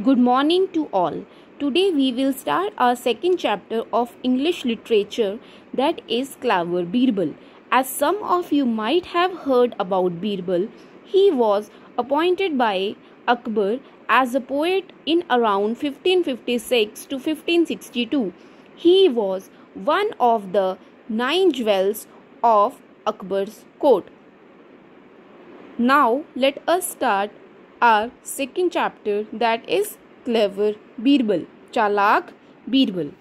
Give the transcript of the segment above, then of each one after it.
Good morning to all. Today we will start our second chapter of English literature, that is Clever Birbal. As some of you might have heard about Birbal, he was appointed by Akbar as a poet in around 1556 to 1562. He was one of the 9 jewels of Akbar's court. Now let us start our second chapter, that is Clever Birbal, Chalak Birbal.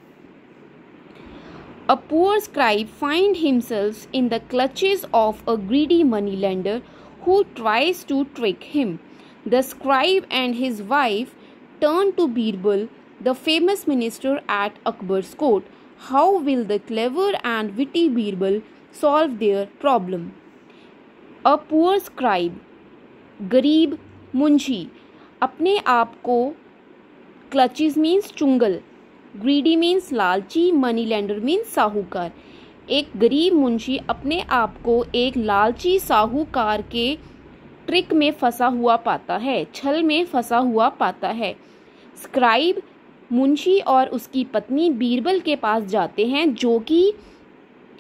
A poor scribe finds himself in the clutches of a greedy moneylender who tries to trick him. The scribe and his wife turn to Birbal, the famous minister at Akbar's court. How will the clever and witty Birbal solve their problem? A poor scribe, गरीब मुंशी, अपने आप को, clutches means चुंगल, greedy means लालची, money lender means साहूकार। एक गरीब मुंशी अपने आप को एक लालची साहूकार के ट्रिक में फंसा हुआ पाता है, छल में फंसा हुआ पाता है। स्क्राइब मुंशी और उसकी पत्नी बीरबल के पास जाते हैं, जो कि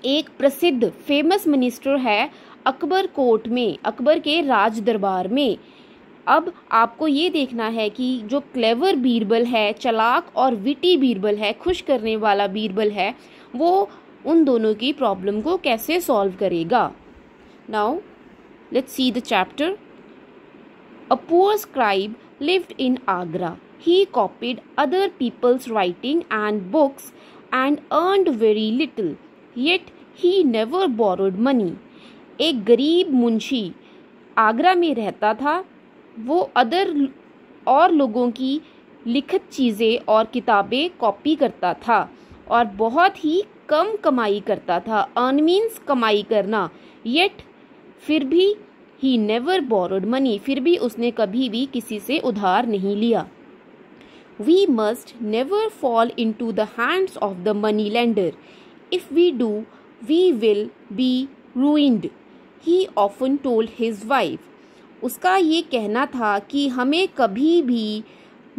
एक प्रसिद्ध फेमस मिनिस्टर है अकबर कोर्ट में, अकबर के राज दरबार में। अब आपको ये देखना है कि जो क्लेवर बीरबल है, चालाक और विटी बीरबल है, खुश करने वाला बीरबल है, वो उन दोनों की प्रॉब्लम को कैसे सॉल्व करेगा। Now let's see the chapter. A poor scribe lived in Agra. He copied other people's writing and books and earned very little. Yet he never borrowed money. एक गरीब मुंशी आगरा में रहता था। वो और लोगों की लिखित चीज़ें और किताबें कॉपी करता था और बहुत ही कम कमाई करता था। अर्न मीन्स कमाई करना। येट फिर भी ही नेवर बोरोड मनी, फिर भी उसने कभी भी किसी से उधार नहीं लिया। We must never fall into the hands of the money lender. If we do, we will be ruined. He often told his wife. उसका ये कहना था कि हमें कभी भी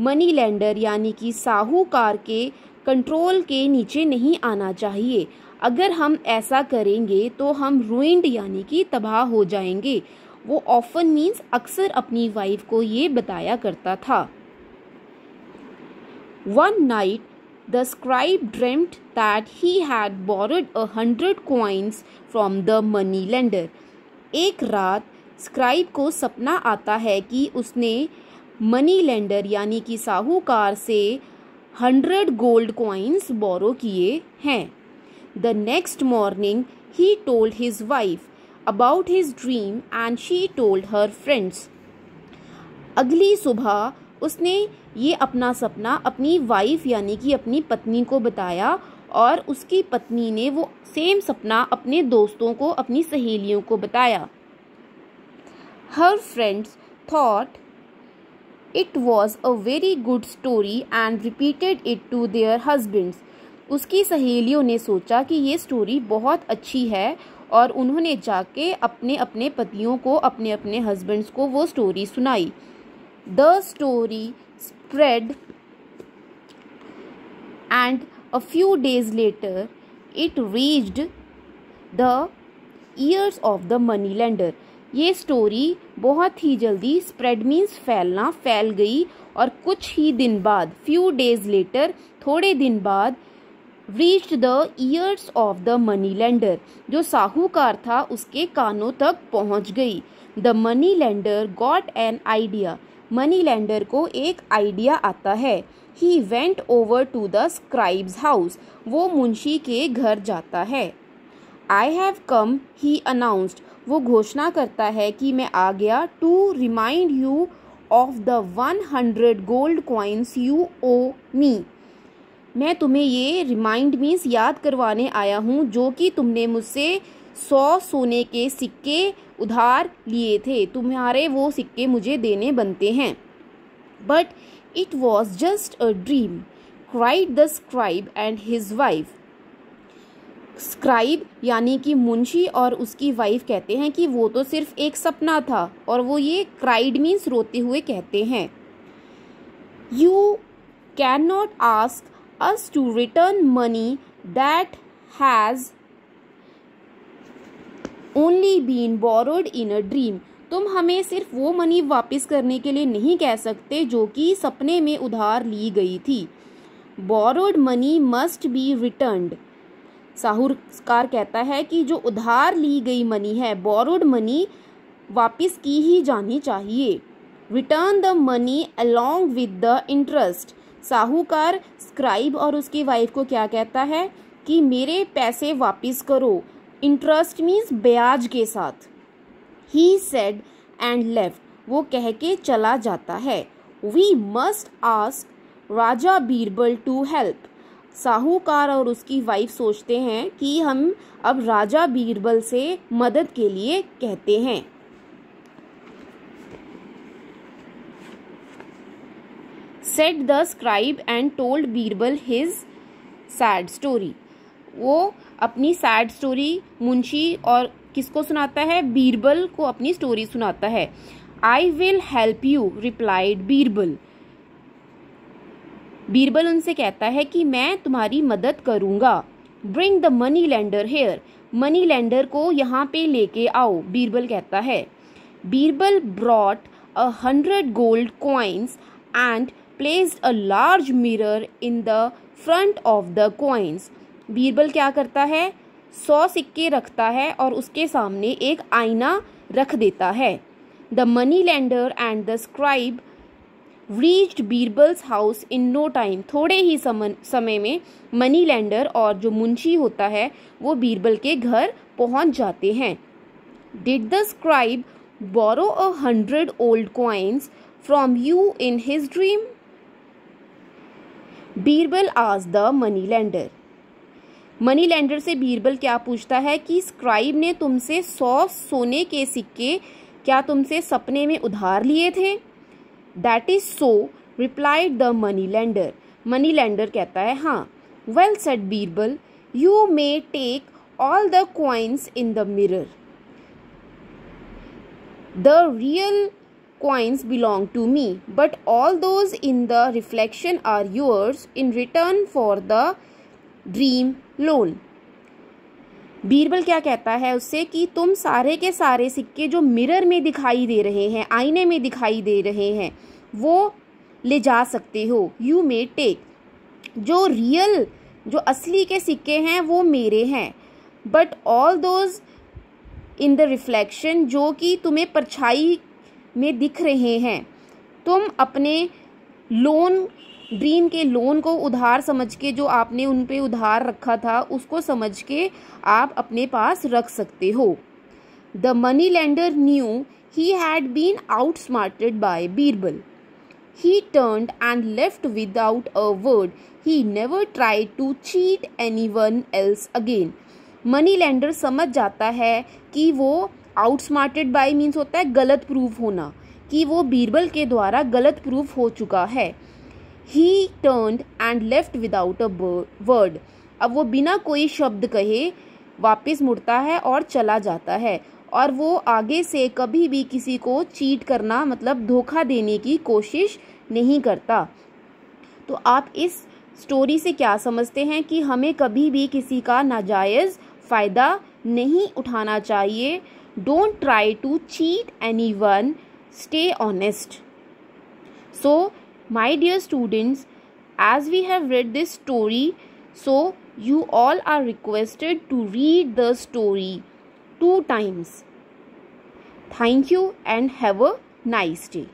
मनी लेंडर यानी कि साहूकार के कंट्रोल के नीचे नहीं आना चाहिए। अगर हम ऐसा करेंगे तो हम ruined यानी कि तबाह हो जाएंगे। वो often मीन्स अक्सर अपनी वाइफ को ये बताया करता था। One night, the scribe dreamt that he had borrowed 100 coins from the money lender. एक रात स्क्राइब को सपना आता है कि उसने मनी लेंडर यानी कि साहूकार से 100 गोल्ड कॉइन्स बोरो किए हैं। The next morning, he told his wife about his dream and she told her friends. अगली सुबह उसने ये अपना सपना अपनी वाइफ यानी कि अपनी पत्नी को बताया और उसकी पत्नी ने वो सेम सपना अपने दोस्तों को, अपनी सहेलियों को बताया। Her friends thought it was a very good story and repeated it to their husbands. उसकी सहेलियों ने सोचा कि ये स्टोरी बहुत अच्छी है और उन्होंने जाके अपने अपने पतियों को, अपने अपने हस्बैंड्स को वो स्टोरी सुनाई। The story spread and a few days later it reached the ears of the money lender. ये स्टोरी बहुत ही जल्दी, स्प्रेड मीन्स फैलना, फैल गई और कुछ ही दिन बाद, few days later, थोड़े दिन बाद, reached the ears of the money lender. जो साहूकार था उसके कानों तक पहुंच गई। The money lender got an idea. Money lender को एक आइडिया आता है। He went over to the scribe's house. वो मुंशी के घर जाता है। I have come, he announced. वो घोषणा करता है कि मैं आ गया। To remind you of the 100 gold coins you owe me. मैं तुम्हें ये रिमाइंड मीन्स याद करवाने आया हूँ जो कि तुमने मुझसे 100 सोने के सिक्के उधार लिए थे। तुम्हारे वो सिक्के मुझे देने बनते हैं। But it was just a dream, cried the scribe and his wife. Scribe यानी कि मुंशी और उसकी वाइफ कहते हैं कि वो तो सिर्फ एक सपना था, और वो ये क्राइड मीन्स रोते हुए कहते हैं। You cannot ask us to return money that has only been borrowed in a dream. तुम हमें सिर्फ वो मनी वापस करने के लिए नहीं कह सकते जो कि सपने में उधार ली गई थी. Borrowed money must be returned. साहूकार कहता है कि जो उधार ली गई मनी है, borrowed money, वापस की ही जानी चाहिए. Return the money along with the interest. साहूकार स्क्राइब और उसकी वाइफ को क्या कहता है कि मेरे पैसे वापस करो. इंटरेस्ट मीन्स ब्याज के साथ. He said and left. वो कह के चला जाता है. We must ask Raja Birbal to help. साहूकार और उसकी वाइफ सोचते हैं कि हम अब राजा बीरबल से मदद के लिए कहते हैं. Said the scribe and told Birbal his sad story. वो अपनी सैड स्टोरी मुंशी और किसको सुनाता है? बीरबल को अपनी स्टोरी सुनाता है. I will help you replied Birbal. Birbal उनसे कहता है कि मैं तुम्हारी मदद करूंगा. Bring the money lender here. Money lender को यहाँ पे लेके आओ, बीरबल कहता है. Birbal brought 100 gold coins and placed a large mirror in the front of the coins. Birbal क्या करता है? 100 सिक्के रखता है और उसके सामने एक आईना रख देता है. The money lender and the scribe reached Birbal's house in no time. थोड़े ही समय में मनी लेंडर और जो मुंशी होता है वो बीरबल के घर पहुंच जाते हैं. Did the scribe borrow 100 old coins from you in his dream? Birbal asked the money lender. Money lender से बीरबल क्या पूछता है कि स्क्राइब ने तुमसे 100 सोने के सिक्के क्या तुमसे सपने में उधार लिए थे? That is so replied the money lender. Money lender कहता है हाँ. Well said Birbal, you may take all the coins in the mirror. The real coins belong to me, but all those in the reflection are yours in return for the dream loan. Birbal क्या कहता है उससे कि तुम सारे के सारे सिक्के जो मिरर में दिखाई दे रहे हैं, आईने में दिखाई दे रहे हैं, वो ले जा सकते हो. You may take. जो रियल जो असली के सिक्के हैं वो मेरे हैं, but all those in the reflection जो कि तुम्हें परछाई में दिख रहे हैं, तुम अपने लोन ड्रीम के लोन को उधार समझ के जो आपने उन पे उधार रखा था उसको समझ के आप अपने पास रख सकते हो. The money lender knew he had been outsmarted by Birbal. He turned and left without a word. He never tried to cheat anyone else again. Money lender समझ जाता है कि वो आउटस्मार्टेड बाय मीन्स होता है गलत प्रूफ होना, कि वो बीरबल के द्वारा गलत प्रूफ हो चुका है. ही turned and left without a word. अब वो बिना कोई शब्द कहे वापस मुड़ता है और चला जाता है, और वो आगे से कभी भी किसी को चीट करना मतलब धोखा देने की कोशिश नहीं करता. तो आप इस स्टोरी से क्या समझते हैं कि हमें कभी भी किसी का नाजायज़ फ़ायदा नहीं उठाना चाहिए. Don't try to cheat anyone. Stay honest. So, my dear students, as we have read this story, so you all are requested to read the story 2 times. Thank you and have a nice day.